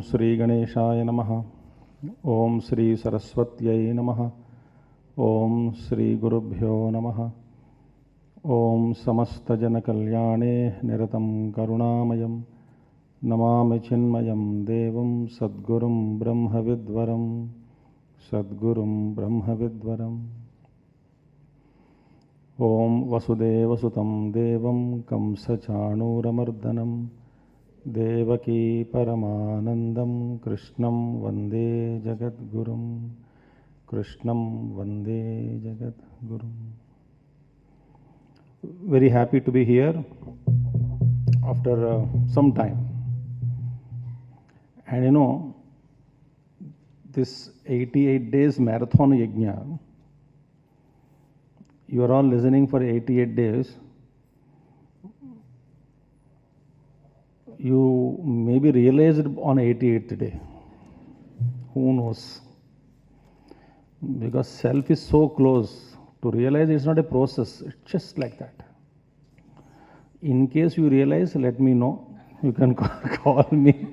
श्री गणेशाय नमः। ओम श्री सरस्वत्यै नमः। ओम श्री गुरुभ्यो नमः। ओम समस्तजनकल्याणे निरतं करुणामयं नमामि चिन्मयं देवं सद्गुरुं ब्रह्मविद्वरं ब्रह्मविद्वरम्। ओम वसुदेवसुतं देवं कंसचाणूरमर्दनं देवकी परमानंदं कृष्णं वंदे जगद्गुरुं Very happy to be here after some time. And you know, this 88 days marathon yajna, you are all listening for 88 days. You maybe realized on 88th day. Who knows? Because self is so close. To realize it's not a process, it's just like that. In case you realize, let me know. You can call me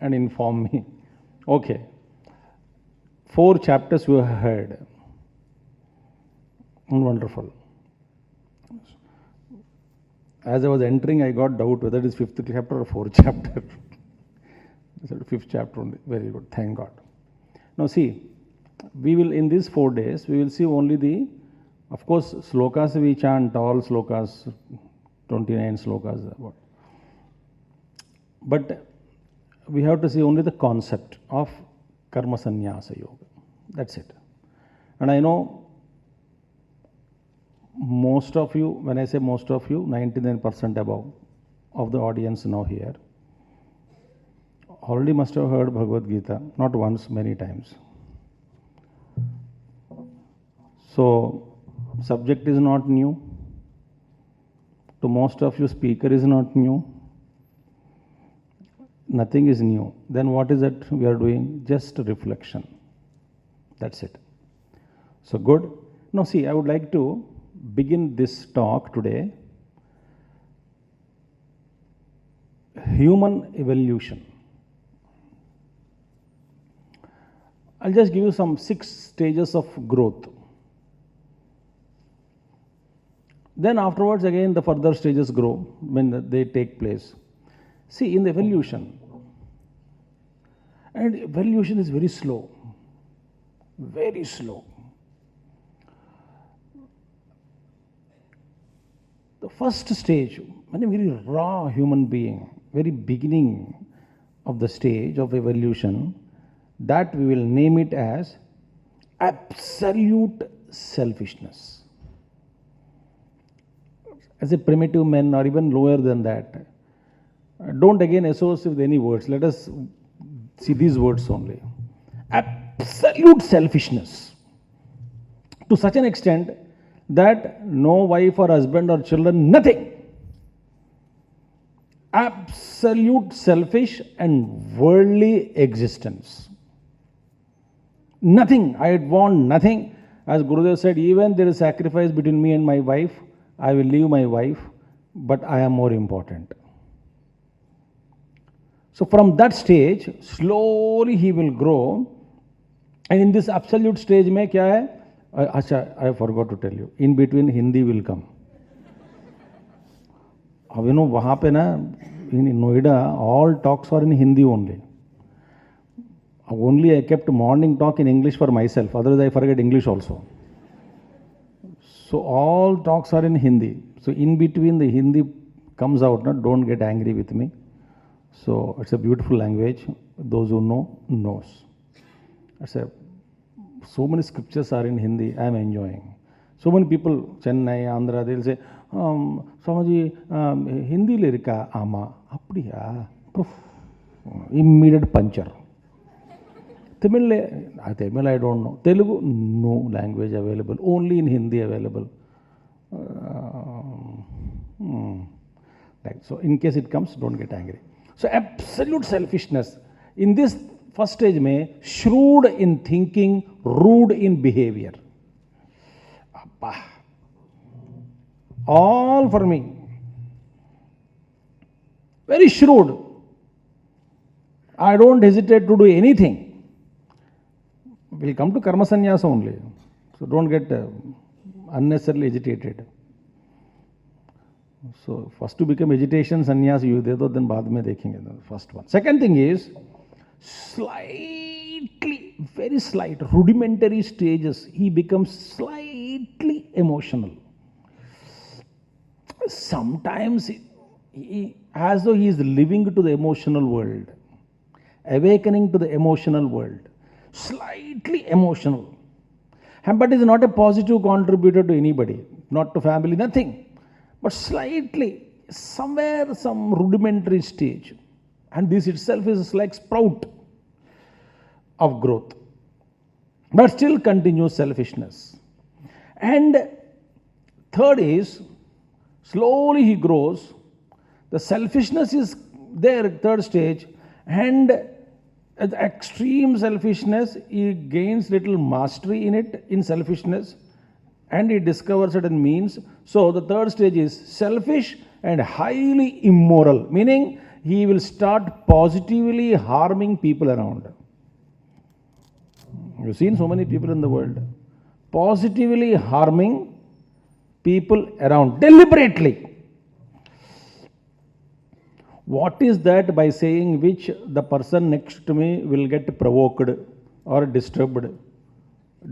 and inform me. Okay. 4 chapters you have heard. Wonderful. As I was entering, I got doubt whether it is 5th chapter or 4th chapter. I said 5th chapter only. Very good. Thank God. Now see, we will in these 4 days, we will see only the, of course, slokas we chant, all slokas, 29 slokas. But we have to see only the concept of karma sannyasa yoga. That's it. And I know most of you, when I say most of you, 99% above of the audience now here already must have heard Bhagavad Gita, not once, many times. So, subject is not new. To most of you, speaker is not new. Nothing is new. Then what is it we are doing? Just reflection. That's it. So good. Now see, I would like to begin this talk today. Human evolution. I'll just give you some 6 stages of growth. Then afterwards again the further stages grow when they take place. See, in the evolution, and evolution is very slow. Very slow. The first stage, when a very raw human being, very beginning of the stage of evolution, that we will name it as absolute selfishness. As a primitive man or even lower than that, don't again associate with any words. Let us see these words only. Absolute selfishness. To such an extent that no wife or husband or children, nothing. Absolute selfish and worldly existence. Nothing. I want nothing. As Gurudev said, even there is sacrifice between me and my wife, I will leave my wife, but I am more important. So from that stage, slowly he will grow. And in this absolute stage, mein kya hai? I forgot to tell you. In between, Hindi will come. You know, wahan pe na, in Noida, all talks are in Hindi only. Only I kept morning talk in English for myself. Otherwise, I forget English also. So all talks are in Hindi. So in between the Hindi comes out. No? Don't get angry with me. So it's a beautiful language. Those who know, knows. So many scriptures are in Hindi. I am enjoying. So many people, Chennai, Andhra, they'll say, Swamiji, Hindi lirika ama. Apdiya. Immediate puncture. Tamil I don't know. Telugu, no language available. Only in Hindi available. So in case it comes, don't get angry. So absolute selfishness. In this first stage, shrewd in thinking, rude in behavior. All for me. Very shrewd. I don't hesitate to do anything. We'll come to karma sannyasa only. So don't get unnecessarily agitated. So first to become agitation sannyas you de do, then baad mein dekhenge. First one. Second thing is slightly, very slight, rudimentary stages. He becomes slightly emotional. Sometimes as though he is living to the emotional world, awakening to the emotional world, slightly emotional. But is not a positive contributor to anybody, not to family, nothing. But slightly, somewhere, some rudimentary stage. And this itself is like sprout of growth. But still continues selfishness. And third is, slowly he grows. The selfishness is there, third stage. And at the extreme selfishness, he gains little mastery in it, in selfishness. And he discovers certain means. So the third stage is selfish and highly immoral, meaning he will start positively harming people around. You've seen so many people in the world positively harming people around deliberately. What is that by saying which the person next to me will get provoked or disturbed?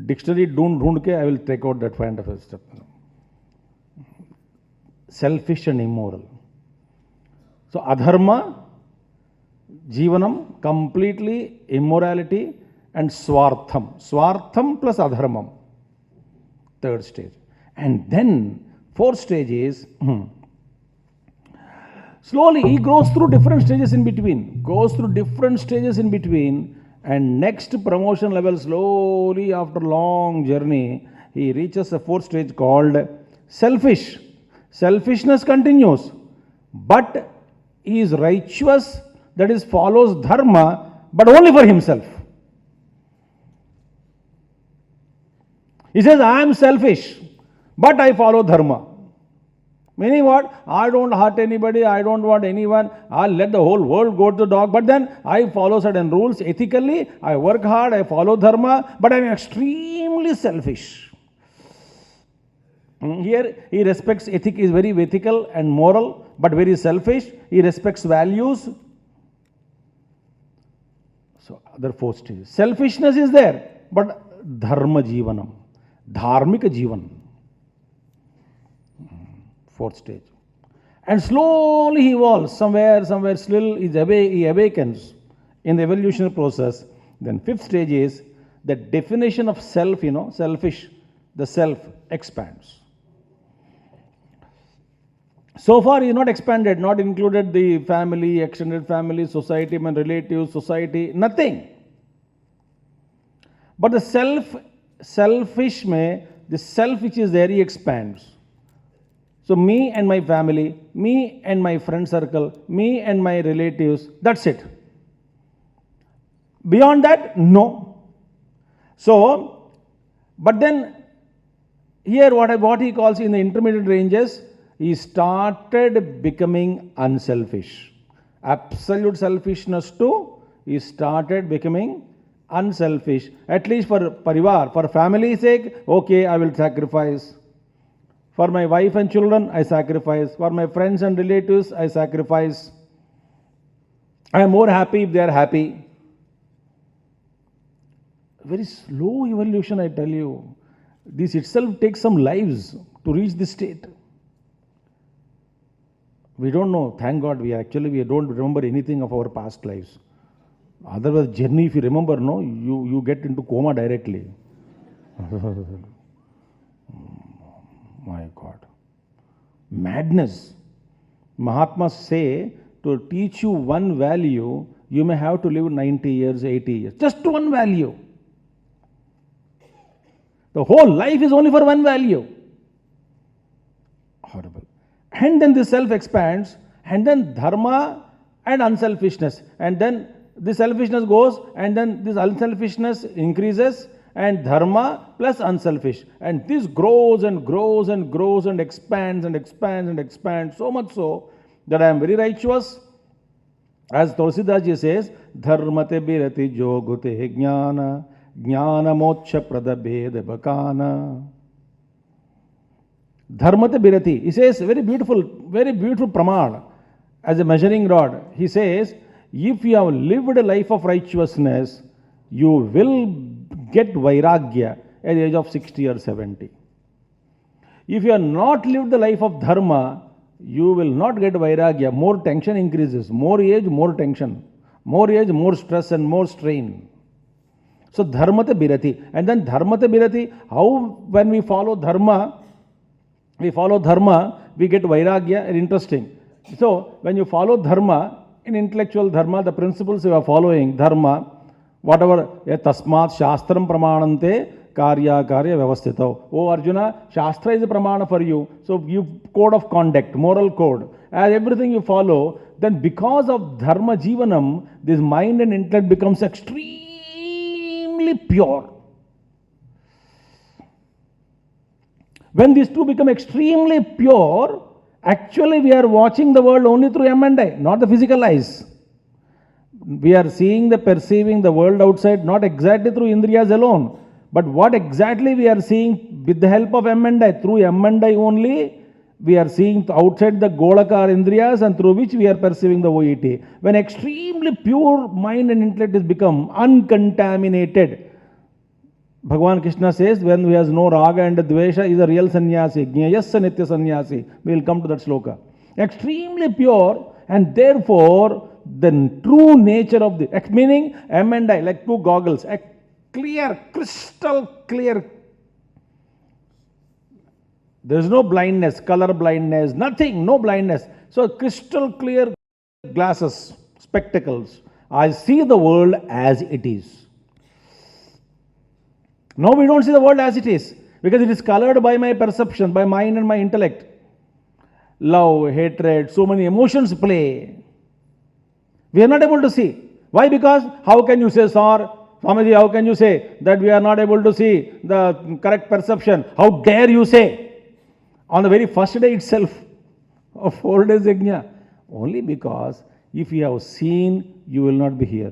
Dictionary ढूंढ के I will take out that kind of a step. Selfish and immoral. So adharma, jivanam, completely immorality, and swartham. Swartham plus adharmam. Third stage. And then fourth stage is slowly he goes through different stages in between. And next promotion level, slowly after long journey, he reaches a fourth stage called selfish. Selfishness continues, but he is righteous, that is follows dharma, but only for himself. He says, I am selfish, but I follow dharma. Meaning what? I don't hurt anybody, I don't want anyone, I'll let the whole world go to the dog, but then I follow certain rules ethically, I work hard, I follow dharma, but I'm extremely selfish. Here he respects ethic, is very ethical and moral, but very selfish. He respects values. So other four stages. Selfishness is there, but dharma jivanam, dharmika jivan. Fourth stage. And slowly he evolves, somewhere still he awakens in the evolutionary process. Then fifth stage is the definition of self, selfish, the self expands. So far he is not expanded, not included the family, extended family, society, and relatives, society, nothing. But the selfish the self which is there, he expands. So me and my family, me and my friend circle, me and my relatives, that's it. Beyond that, no. So, but then here what he calls in the intermediate ranges, he started becoming unselfish. Absolute selfishness too, he started becoming unselfish. At least for parivar, for family's sake, okay, I will sacrifice. For my wife and children, I sacrifice. For my friends and relatives, I sacrifice. I am more happy if they are happy. Very slow evolution, I tell you. This itself takes some lives to reach this state. We don't know. Thank God, we don't remember anything of our past lives. Otherwise, journey, if you remember, no, you get into coma directly. My God. Madness. Mahatmas say, to teach you one value, you may have to live 90 years, 80 years. Just one value. The whole life is only for one value. Horrible. And then this self expands, and then dharma and unselfishness. And then this selfishness goes, and then this unselfishness increases, and dharma plus unselfish. And this grows and grows and grows and expands and expands and expands, so much so that I am very righteous, As Tulsidas ji says, Dharmate birati jogute jnana, jnana moksha pradabhed bakana. Dharmate birati. He says, very beautiful praman as a measuring rod. He says, if you have lived a life of righteousness, you will get vairagya at the age of 60 or 70. If you have not lived the life of dharma, you will not get vairagya. More tension increases. More age, more tension. More age, more stress and more strain. So dharmate birati. And then dharmate birati, how when we follow dharma, we get vairagya. Interesting. So when you follow dharma, in intellectual dharma, the principles you are following, dharma, whatever, tasmat shastram pramanante karya vyavastito. Oh Arjuna, Shastra is a pramana for you. So you code of conduct, moral code, as everything you follow, then because of dharma jivanam, this mind and intellect becomes extremely pure. When these two become extremely pure, actually we are watching the world only through M&I, not the physical eyes. We are perceiving the world outside not exactly through indriyas alone. But what exactly we are seeing with the help of M&I? Through M&I only, we are seeing outside the Golaka Indriyas, and through which we are perceiving the OET. When extremely pure mind and intellect is become uncontaminated, Bhagavan Krishna says, when he has no raga and dvesha, is a real sannyasi, jnayasya nitya sannyasi. We will come to that sloka. Extremely pure, and therefore the true nature of the, meaning M&I, like two goggles, clear, crystal clear. There is no blindness, color blindness, nothing, no blindness. So crystal clear glasses, spectacles. I see the world as it is. Now we don't see the world as it is, because it is colored by my perception, by mind and my intellect. Love, hatred, so many emotions play. We are not able to see. Why? Because how can you say, sir, Swamiji, how can you say that we are not able to see the correct perception? How dare you say? On the very first day itself of 4 days yajna. Only because if you have seen, you will not be here.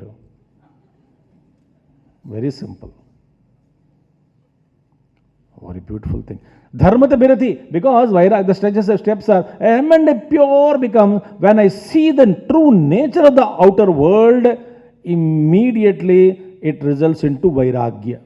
Very simple. Very beautiful thing. Dharmata birati, because the steps are, and pure becomes when I see the true nature of the outer world, immediately it results into vairagya.